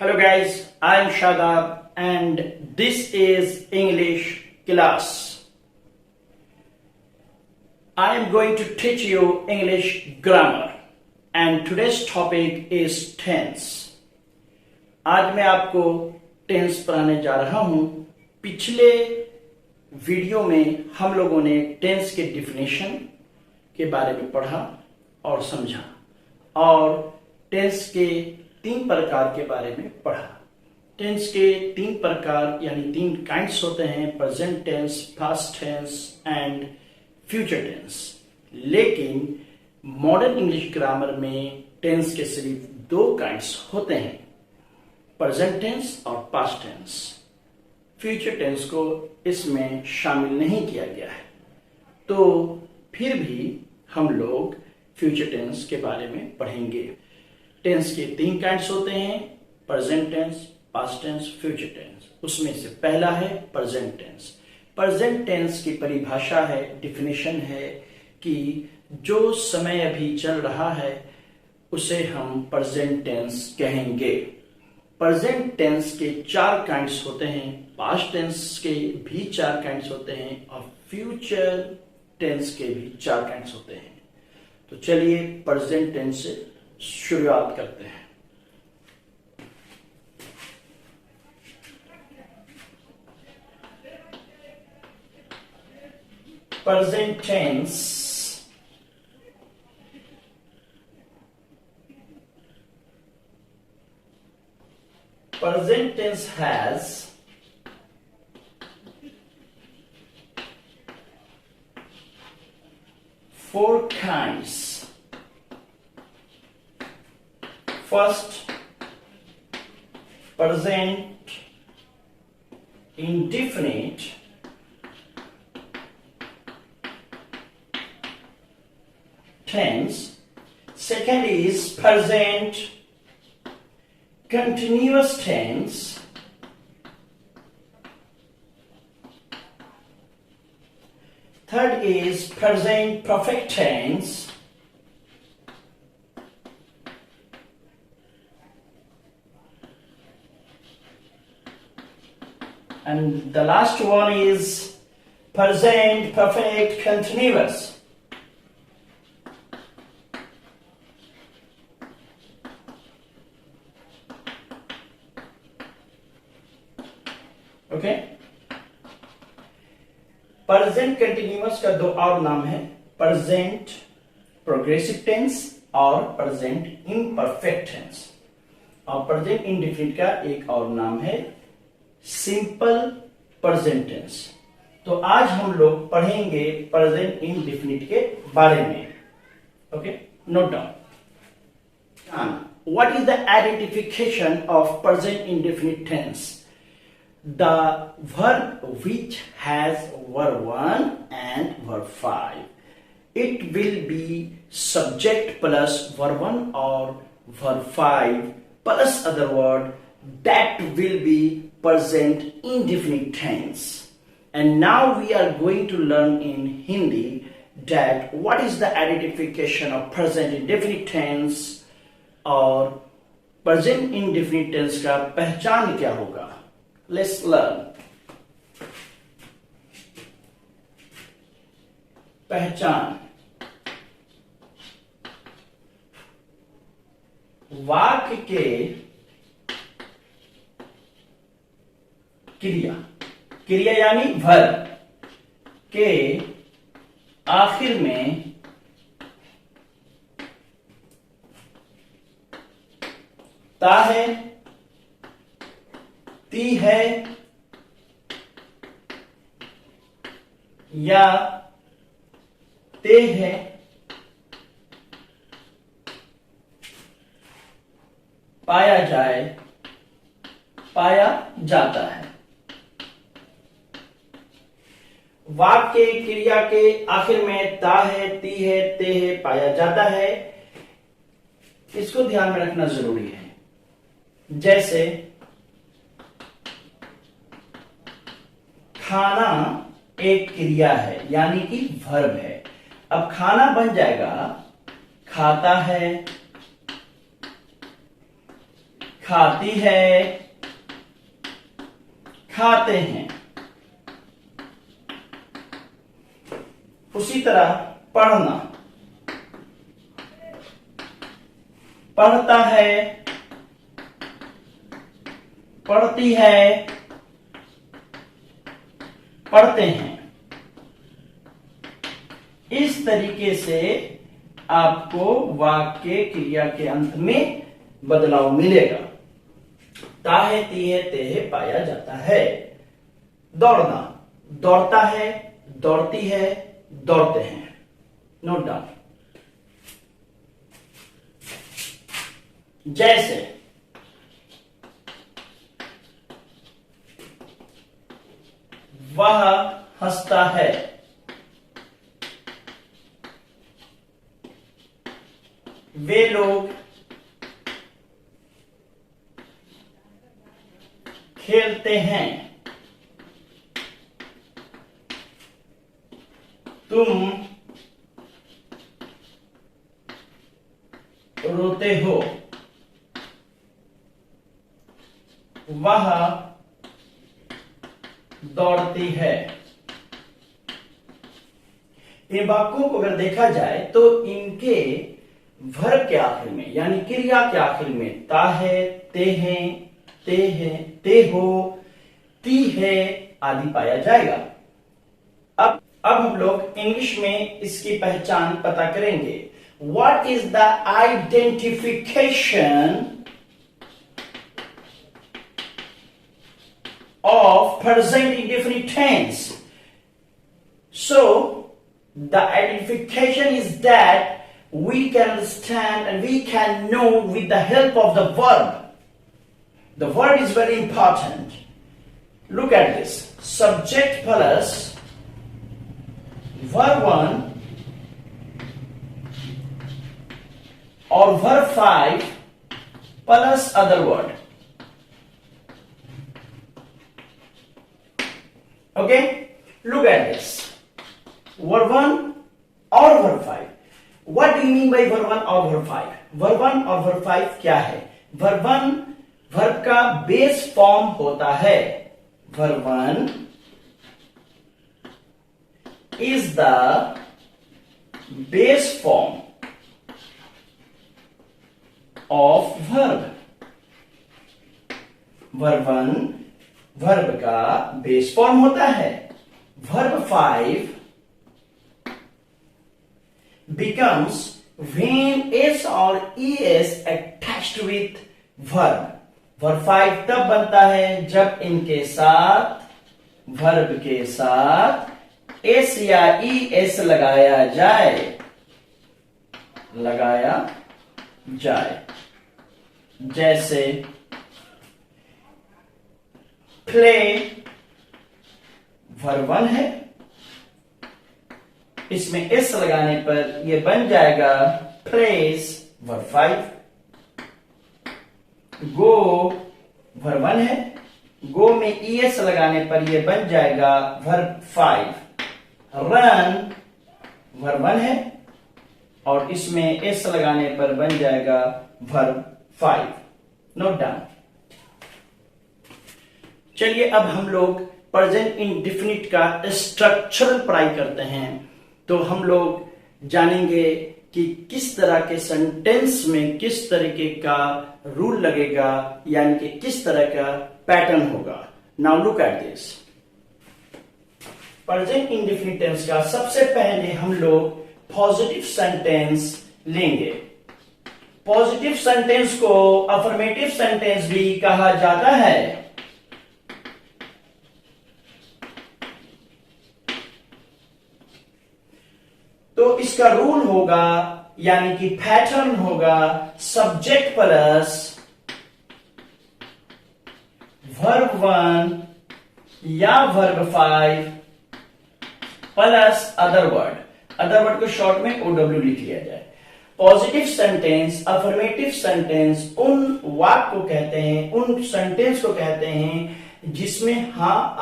Hello guys, I am Shadab and this is English class. I am going to teach you English grammar and today's topic is tense. आज मैं आपको tense पढ़ाने जा रहा हूं। पिछले वीडियो में हम लोगों ने टेंस के डिफिनेशन के बारे में पढ़ा और समझा और टेंस के 3 प्रकार के बारे में पढ़ा। टेंस के 3 प्रकार यानी 3 काइंड्स होते हैं, present tense, past tense and future tense. लेकिन मॉडर्न इंग्लिश ग्रामर में टेंस के सिर्फ 2 काइंड्स होते हैं, प्रेजेंट टेंस और पास्ट टेंस। फ्यूचर टेंस को इसमें शामिल नहीं किया गया है, तो फिर भी हम लोग फ्यूचर टेंस के बारे में पढ़ेंगे। टेंस के 3 काइंड्स होते हैं, present tense, past tense, future tense. उसमें से पहला है प्रेजेंट टेंस। प्रेजेंट टेंस की परिभाषा है, डिफिनेशन है कि जो समय अभी चल रहा है उसे हम प्रेजेंट टेंस कहेंगे। प्रेजेंट टेंस के 4 काइंड्स होते हैं, पास्ट टेंस के भी 4 काइंड्स होते हैं और फ्यूचर टेंस के भी 4 काइंड्स होते हैं। तो चलिए प्रेजेंट टेंस से शुरुआत करते हैं। Present tense has 4 kinds. First, present indefinite tense. Second is present continuous tense. Third is present perfect tense. And the last one is present perfect continuous. Okay, present continuous का 2 और नाम है, present progressive tense और present imperfect tense. और present indefinite का एक और नाम है सिंपल प्रेजेंट टेंस। तो आज हम लोग पढ़ेंगे प्रेजेंट इंडेफिनिट के बारे में। Okay, note down. What is the identification of present indefinite tense? The verb which has verb 1 and verb 5. It will be subject plus verb 1 or verb 5 plus other word that will be present indefinite tense. And now we are going to learn in Hindi that what is the identification of present indefinite tense और present indefinite tense का पहचान क्या होगा। Let's learn. पहचान, वाक्य के क्रिया यानी वर्ब के आखिर में ता है, ती है या ते है, पाया जाए, पाया जाता है। वाक्य के क्रिया के आखिर में ता है, ती है, ते है, पाया जाता है। इसको ध्यान में रखना जरूरी है। जैसे खाना एक क्रिया है यानी कि वर्ब है। अब खाना बन जाएगा खाता है, खाती है, खाते हैं। उसी तरह पढ़ना, पढ़ता है, पढ़ती है, पढ़ते हैं। इस तरीके से आपको वाक्य क्रिया के अंत में बदलाव मिलेगा। ताहे तिहे तेहे पाया जाता है। दौड़ना, दौड़ता है, दौड़ती है, दौड़ते हैं। Note down. जैसे वह हंसता है, वे लोग खेलते हैं, तुम रोते हो, वह दौड़ती है। इन वाक्यों को अगर देखा जाए तो इनके वर्ब के आखिर में यानी क्रिया के आखिर में ता है, ते हैं, ते हो, ती है आदि पाया जाएगा। अब हम लोग इंग्लिश में इसकी पहचान पता करेंगे। What is the identification of present indefinite tense? So the identification is that we can understand and we can know with the help of the verb. The verb is very important. Look at this. Subject plus verb 1 or verb 5 plus other word. Okay? Look at this. Verb 1 or verb 5. What do you mean by verb 1 or verb 5? Verb 1 और verb 5 क्या है? Verb 1 verb का base form होता है। Verb 1 is the base form of verb. Verb 1 verb का base form होता है। Verb 5 becomes when s or es attached with verb. Verb 5 तब बनता है जब इनके साथ verb के साथ s या es लगाया जाए। जैसे play verb 1 है, इसमें s लगाने पर यह बन जाएगा plays verb 5। go verb 1 है, go में es लगाने पर यह बन जाएगा verb 5। run verb 1 है और इसमें s लगाने पर बन जाएगा verb 5। Note down. चलिए अब हम लोग प्रेजेंट इंडेफिनिट का स्ट्रक्चरल पढ़ाई करते हैं। तो हम लोग जानेंगे कि किस तरह के सेंटेंस में किस तरीके का रूल लगेगा, यानी कि किस तरह का पैटर्न होगा। Now look at this. Present indefinite tense का सबसे पहले हम लोग पॉजिटिव सेंटेंस लेंगे। पॉजिटिव सेंटेंस को अफर्मेटिव सेंटेंस भी कहा जाता है। तो इसका रूल होगा यानी कि पैटर्न होगा सब्जेक्ट प्लस वर्ब 1 या वर्ब 5 प्लस अदर वर्ड को शॉर्ट में OW लिख लिया जाए। पॉजिटिव सेंटेंस, अफर्मेटिव सेंटेंस उन वाक्य को कहते हैं, उन सेंटेंस को कहते हैं जिसमें हां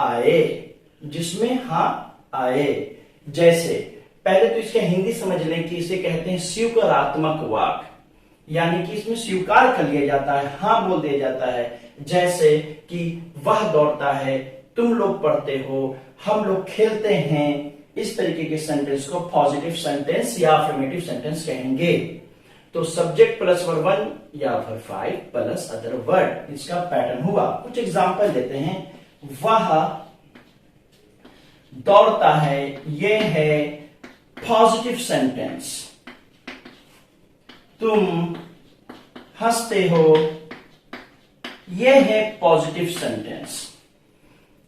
आए। जैसे पहले तो इसका हिंदी समझ लें कि इसे कहते हैं स्वीकारात्मक वाक्य। यानी कि इसमें स्वीकार कर लिया जाता है, हाँ बोल दिया जाता है। जैसे कि वह दौड़ता है, तुम लोग पढ़ते हो, हम लोग खेलते हैं। इस तरीके के सेंटेंस को पॉजिटिव सेंटेंस या अफर्मेटिव सेंटेंस कहेंगे। तो सब्जेक्ट प्लस वर्ब 1 या वर्ब 5 प्लस अदर वर्ड, इसका पैटर्न हुआ। कुछ एग्जांपल देते हैं। वह दौड़ता है, ये है पॉजिटिव सेंटेंस। तुम हंसते हो, ये है पॉजिटिव सेंटेंस।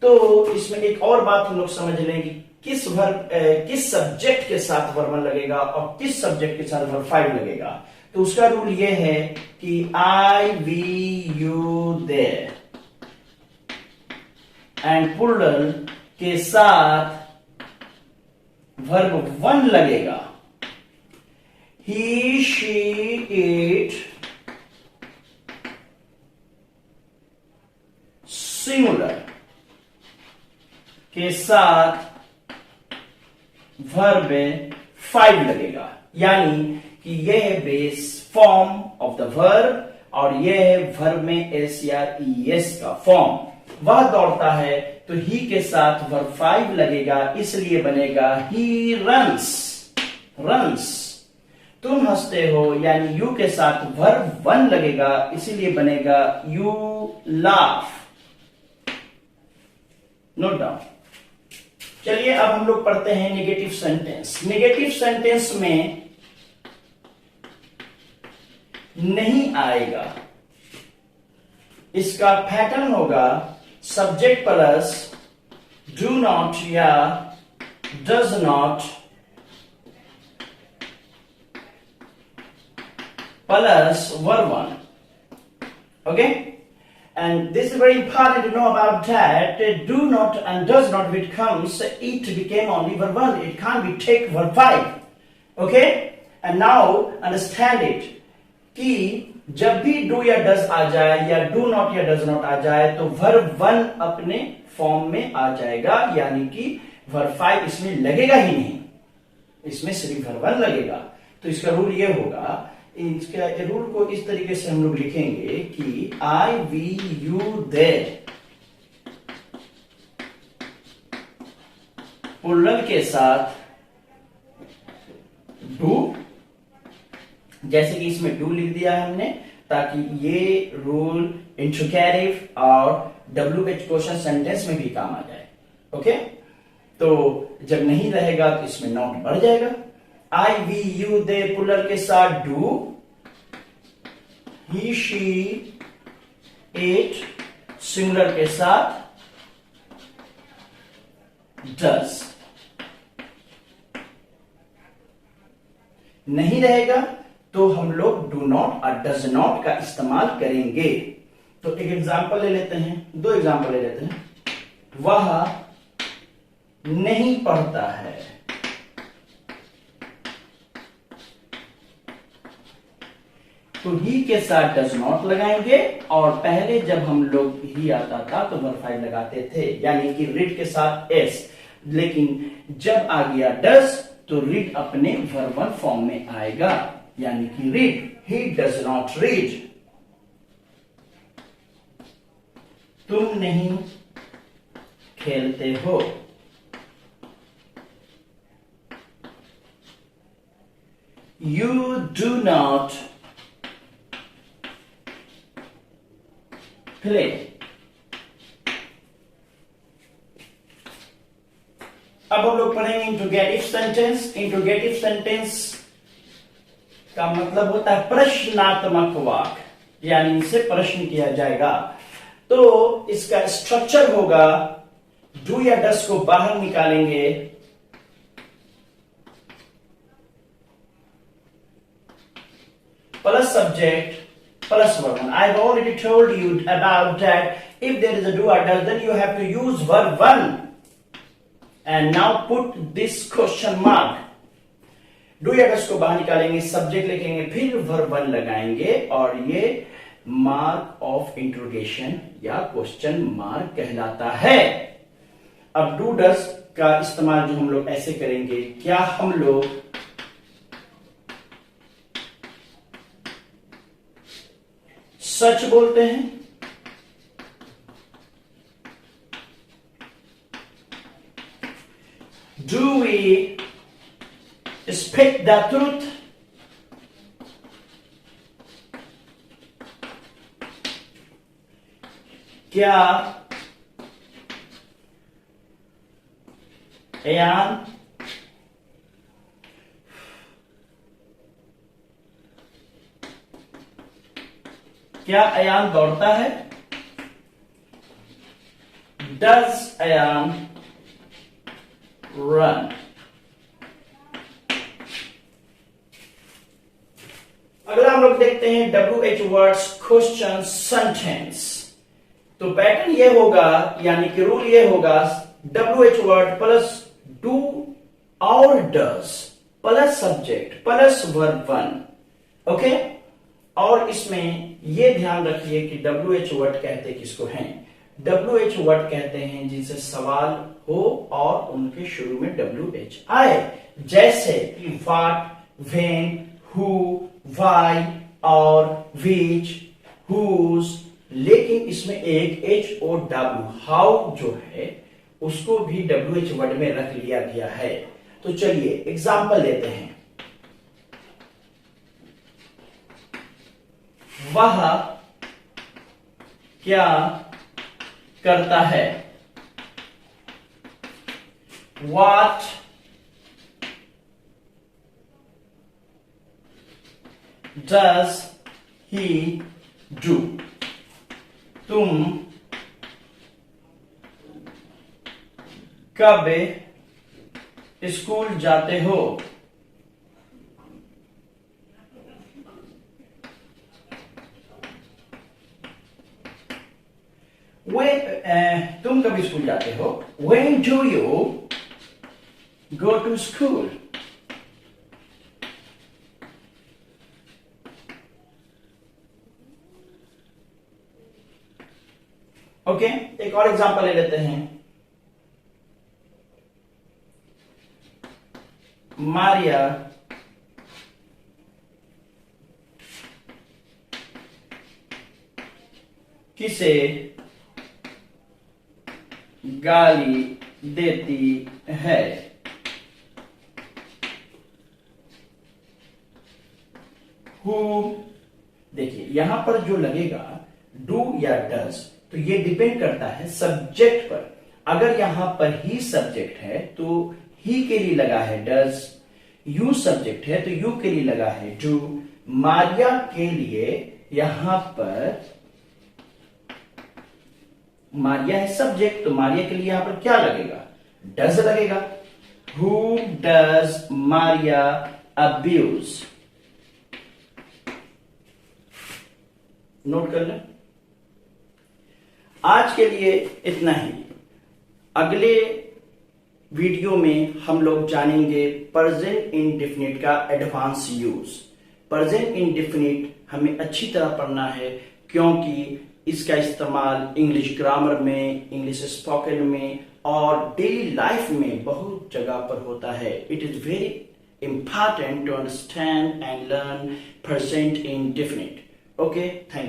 तो इसमें एक और बात हम लोग समझ लें कि किस सब्जेक्ट के साथ वर्ब 1 लगेगा और किस सब्जेक्ट के साथ वर्ब 5 लगेगा। तो उसका रूल ये है कि I, we, you, they're and plural के साथ वर्ब 1 लगेगा। ही, शी, इट, सिंगुलर के साथ वर्ब 5 लगेगा। यानी कि यह है base form of the verb और यह है वर्ब में एस या ईएस का फॉर्म। वह दौड़ता है तो ही के साथ वर्ब 5 लगेगा, इसलिए बनेगा ही रन्स, रन्स। तुम हंसते हो यानी यू के साथ वर्ब 1 लगेगा, इसीलिए बनेगा यू लाफ। Note down. चलिए अब हम लोग पढ़ते हैं नेगेटिव सेंटेंस। नेगेटिव सेंटेंस में नहीं आएगा, इसका पैटर्न होगा सब्जेक्ट प्लस डू नॉट या does not plus verb 1। Okay, and this is very important to know about that. Do not and does not, when it comes, it became only verb 1. It can't be take verb 5. Okay, and now understand it कि जब भी do या does आ जाए या do not या does not आ जाए तो verb 1 अपने फॉर्म में आ जाएगा, यानी कि verb 5 इसमें लगेगा ही नहीं, इसमें सिर्फ verb 1 लगेगा। तो इसका रूल ये होगा, इसका रूल को इस तरीके से हम लोग लिखेंगे कि I, we, you, there plural के साथ डू, जैसे कि इसमें डू लिख दिया है हमने, ताकि ये रूल इंट्रोगेटिव और WH क्वेश्चन सेंटेंस में भी काम आ जाए। ओके, तो जब नहीं रहेगा तो इसमें नॉट बढ़ जाएगा। आई, वी, यू, दे प्लूरल के साथ do, he, she, it singular के साथ डज। नहीं रहेगा तो हम लोग डू नॉट और डज नॉट का इस्तेमाल करेंगे। तो एक एग्जांपल ले लेते हैं, दो एग्जांपल ले लेते हैं। वह नहीं पढ़ता है, तो ही के साथ डज नॉट लगाएंगे, और पहले जब हम लोग ही आता था तो वर्ब 5 लगाते थे, यानी कि रीड के साथ एस। लेकिन जब आ गया डज तो रीड अपने वर्ब 1 फॉर्म में आएगा, यानी कि read, he does not read. तुम नहीं खेलते हो, यू डू नॉट प्ले। अब हम लोग पढ़ेंगे इंट्रोगेटिव सेंटेंस। इंट्रोगेटिव सेंटेंस का मतलब होता है प्रश्नात्मक वाक्य, यानी इनसे प्रश्न किया जाएगा। तो इसका स्ट्रक्चर होगा, डू या डस को बाहर निकालेंगे, plus subject plus verb 1. I've already told you about that. If there is a do or does, then you have to use verb 1. And now put this question mark. Do या does को बाहर निकालेंगे, subject लिखेंगे, फिर verb 1 लगाएंगे, और ये mark of interrogation या क्वेश्चन मार्क कहलाता है। अब डू डस का इस्तेमाल जो हम लोग ऐसे करेंगे, क्या हम लोग सच बोलते हैं, do we speak the truth, क्या अयान दौड़ता है, does अयान run। अगला हम लोग देखते हैं WH वर्ड्स क्वेश्चन सेंटेंस। तो पैटर्न ये होगा, यानी कि रूल ये होगा, WH वर्ड प्लस डू और does plus subject plus verb 1। Okay, और इसमें ये ध्यान रखिए कि WH वर्ड कहते किसको हैं। WH वर्ड कहते हैं जिनसे सवाल हो और उनके शुरू में WH आए, जैसे व्हाट, व्हेन, हु, व्हाई और व्हिच, हुज। लेकिन इसमें एक HOW हाउ जो है उसको भी WH वर्ड में रख लिया गया है। तो चलिए एग्जाम्पल लेते हैं। वह क्या करता है, What does he do? तुम कब स्कूल जाते हो, तुम कब स्कूल जाते हो, When do you go to school? Okay, एक और एग्जांपल ले लेते हैं। मारिया किसे गाली देती है, हु। देखिए यहां पर जो लगेगा डू या डज, तो ये डिपेंड करता है सब्जेक्ट पर। अगर यहां पर ही सब्जेक्ट है तो ही के लिए लगा है डज, यू सब्जेक्ट है तो यू के लिए लगा है डू। मारिया के लिए यहां पर मारिया है सब्जेक्ट, तो मारिया के लिए यहां पर क्या लगेगा, डज लगेगा। Who does Maria abuse. Note कर लें। आज के लिए इतना ही। अगले वीडियो में हम लोग जानेंगे प्रेजेंट इंडेफिनिट का एडवांस यूज। प्रेजेंट इंडेफिनिट हमें अच्छी तरह पढ़ना है क्योंकि इसका इस्तेमाल इंग्लिश ग्रामर में, इंग्लिश स्पोकन में और डेली लाइफ में बहुत जगह पर होता है। It is very important to understand and learn present indefinite. Okay, thank you.